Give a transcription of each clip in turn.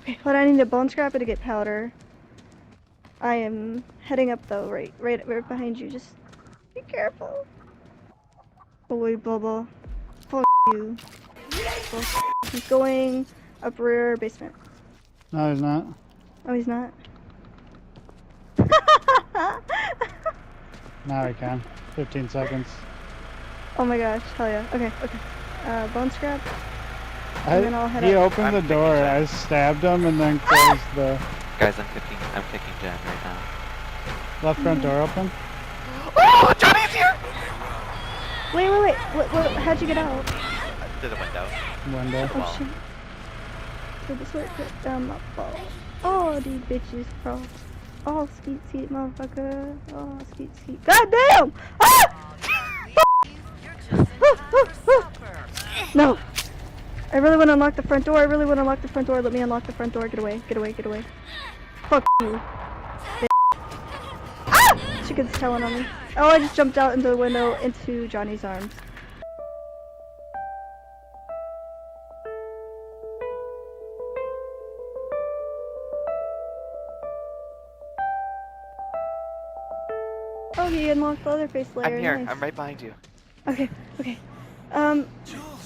Okay, hold on, I need a bone scrapper to get powder. I am heading up though, right behind you. Just be careful. Holy bubble. Fuck you. He's going up rear basement. No, he's not. Oh, he's not? Now he can. 15 seconds. Oh my gosh, hell yeah. Okay, okay. Bone scrap. He opened the door, I stabbed him and then closed the... Guys, I'm kicking Jen right now. Left front door open? Oh, Johnny's here! Wait. How'd you get out? Through the window. Window. Oh shit. So this way, down my ball. Oh, these bitches, bro. Oh, skeet, motherfucker. Oh, skeet. God damn! Ah! No! I really want to unlock the front door. Let me unlock the front door. Get away. Fuck you. Ah! Chicken's telling on me. Oh, I just jumped out into the window into Johnny's arms. Oh, he unlocked the other face layer. I'm here. Nice. I'm right behind you. Okay.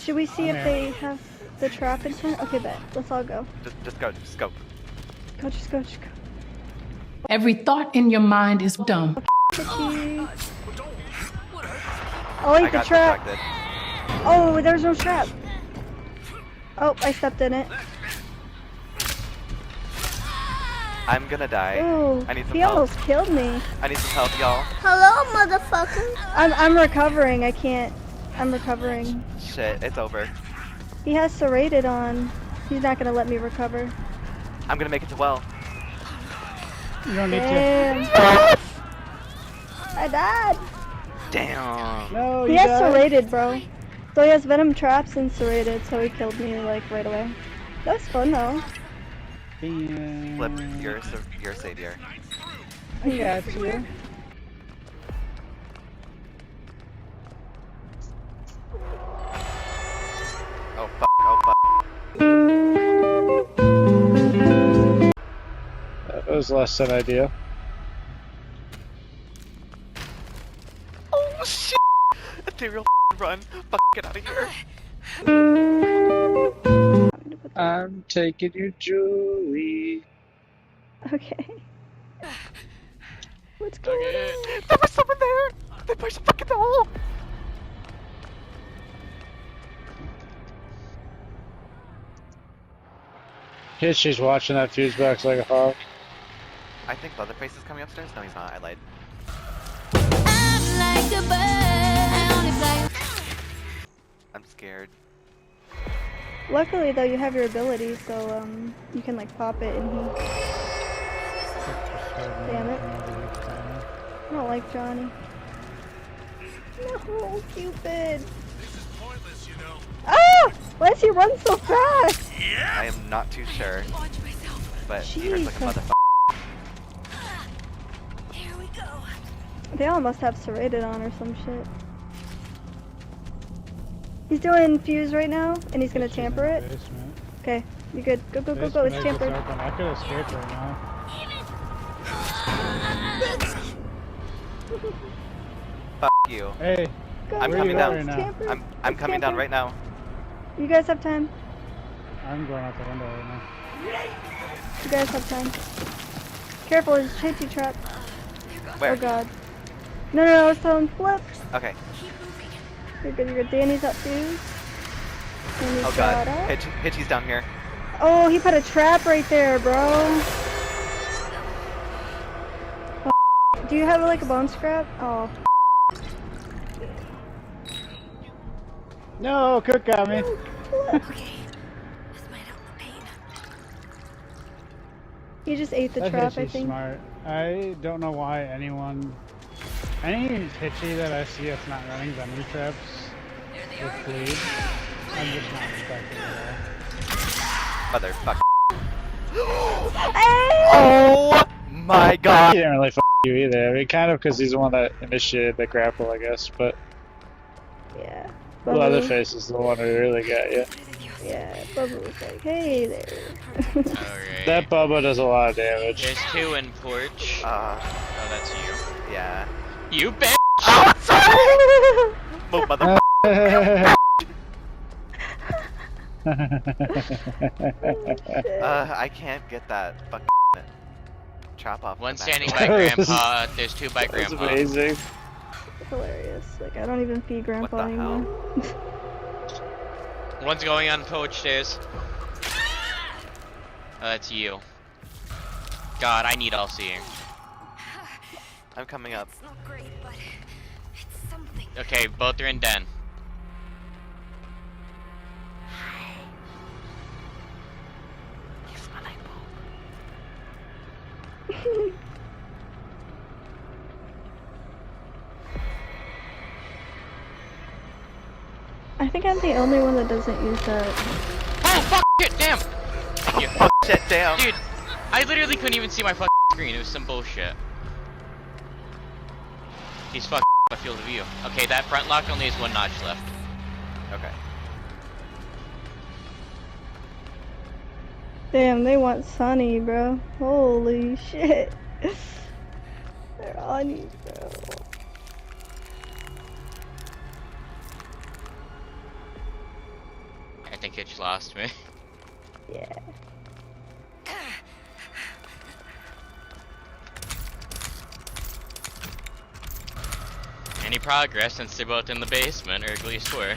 Should we see if they have the trap in front? Okay, bet. Let's all go. Just go. Just go. Every thought in your mind is dumb. Pitchy. Oh wait, I the got trap. distracted. Oh, there's no trap. Oh, I stepped in it. I'm gonna die. Ooh, I need some he help. almost killed me. I need some help, y'all. Hello, motherfucker. I'm recovering. I can't. I'm recovering. Shit, it's over. He has serrated on. He's not gonna let me recover. I'm gonna make it to well. You don't need Damn. to. I died. Damn. No, He you has died. serrated, bro. So he has venom traps and serrated, so he killed me like right away. That was fun though. Damn. Flip, you're a savior. I got you. Oh fuck. That was less than ideal. Oh shit! Ethereal run. Fuck, get out of here. I'm taking your jewelry. Okay. What's going on? There was someone there! They pushed the fucking hole! She's watching that fuse box like a hawk. I think Leatherface is coming upstairs. No, he's not. I lied. I'm scared. Luckily though, you have your ability, so you can like pop it and he. Damn it! I don't like Johnny. No, Cupid. Ah! Why does he run so fast? I am not too sure. But he hurts like a Jesus. motherfucker. They all must have serrated on or some shit. He's doing fuse right now, and he's gonna tamper it. Okay, you good? Go, it's tampered. I could escape right now. Fuck you. Hey, Go, I'm go, coming go, down. it's tampered. I'm It's coming down tampered. right now. You guys have time. I'm going out the window right now. You guys have time. Careful, there's a chasey trap. Where? Oh god. No, I was telling Flip. Okay. You're good. Danny's up fuse. Danny's Oh god. got up. Hitchy's down here. Oh, he put a trap right there, bro. Oh, do you have like a bone scrap? Oh. No, Cook got me. He just ate the That trap, I Hitchy's think. smart. I don't know why any Hitchy that I see that's not running venom traps with bleed. I'm just not respecting it at all. Motherfucker. Oh my god. He didn't really f you either. I mean, kind of because he's the one that initiated the grapple, I guess, but... Yeah. Bubba, Leatherface is the one who really got you. yeah, Bubba was like, hey there. Alright. That Bubba does a lot of damage. There's two in porch. Oh, that's you. Yeah. You bitch! Oh, Oh, mother. I can't get that fucking trap off. One the standing back. by Grandpa. There's two by That's Grandpa. amazing. Hilarious. Like, I don't even feed Grandpa What the hell? anymore. One's going on porch stairs. Oh, that's you. God, I need all seeing. I'm coming up. It's not great, but it's something. Okay, both are in den. He's my light bulb. I think I'm the only one that doesn't use that. Oh, fuck shit, damn! You- Oh shit, damn. Dude, I literally couldn't even see my fucking screen. It was some bullshit. He's fucking my field of view. Okay, that front lock only has one notch left. Okay. Damn, they want Sunny, bro. Holy shit. They're on you, bro. I think Hitch lost me. Yeah. Any progress since they're both in the basement, or at least were.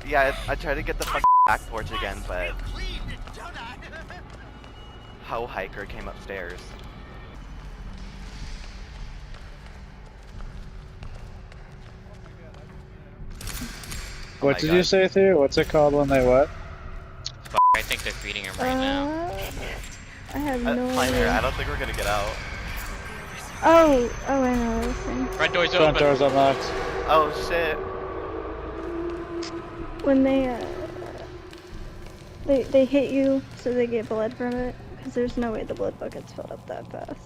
Yeah, I tried to get the fucking back porch again, but Ho Hiker came upstairs. Oh What my did God. you say, Theo? What's it called when they what? Fuck, I think they're feeding him right now. I have no Climber, idea. I don't think we're gonna get out. Oh, I know this thing. Front door's Front open. door's unlocked. Oh shit. When they hit you, so they get blood from it, because there's no way the blood buckets fill up that fast.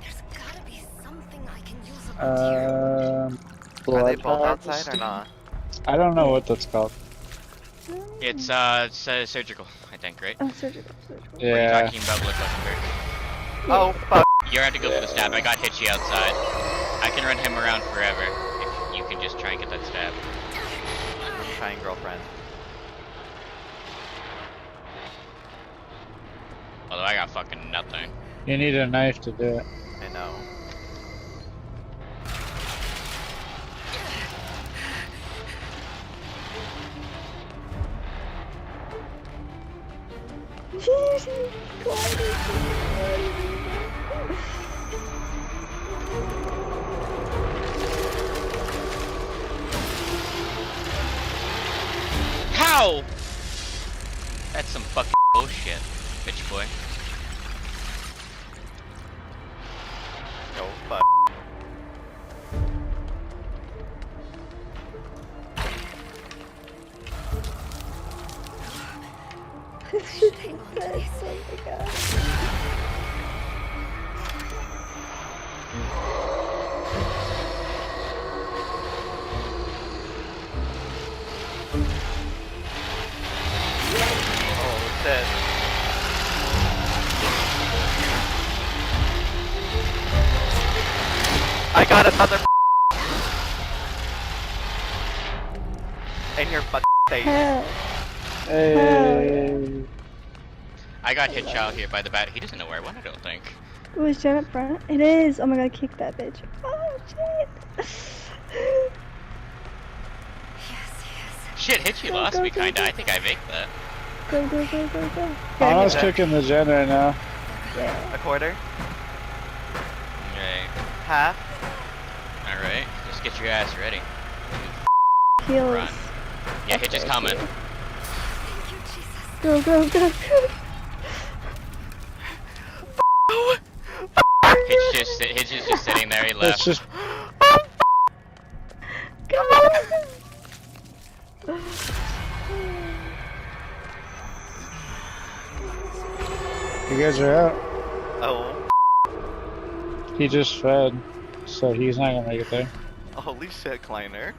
There's gotta be something I can use up here. Are they Blood both outside harvesting? or not? I don't know what that's called. It's surgical, I think, right? Oh, surgical. Or are you Yeah. talking about blood bucket? Oh fuck. You're gonna have to go for the stab. I got Hitchy outside. I can run him around forever if you can just try and get that stab. I'm trying, girlfriend. Although I got fucking nothing. You need a knife to do it. I know. How? That's some fucking bullshit, bitch boy. Oh fuck. Hang on to this. Oh my god. Oh shit. I got another in your fucking face. Help. Hey. I got Hitch out here by the bat. He doesn't know where I went, I don't think. Was Jen up front? It is! Oh my god, kick that bitch. Oh shit! Yes, yes. Shit, Hitchy Go, lost go, me go, kinda. go. I think I faked that. Go, go, go, go, go. Anna's that. cooking the gen right now. Yeah. A quarter? Alright. Half? Alright. Just get your ass ready. Heals. Run. Yeah, Hitch is Okay, coming. Thank you, Jesus. Go, go, go, go. Hitch is just sitting there, he It's left. just Come on! you guys are out. Oh. He just fed, so he's not gonna make it there. Holy shit, Kleiner.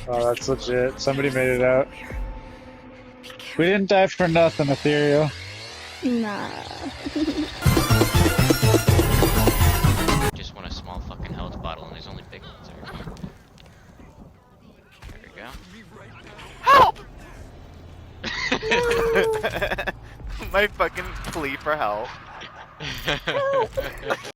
Oh, that's legit. Somebody made it out. We didn't die for nothing, Ethereal. Nah. Just want a small fucking health bottle, and there's only big ones there. There we go. Help! My fucking plea for help.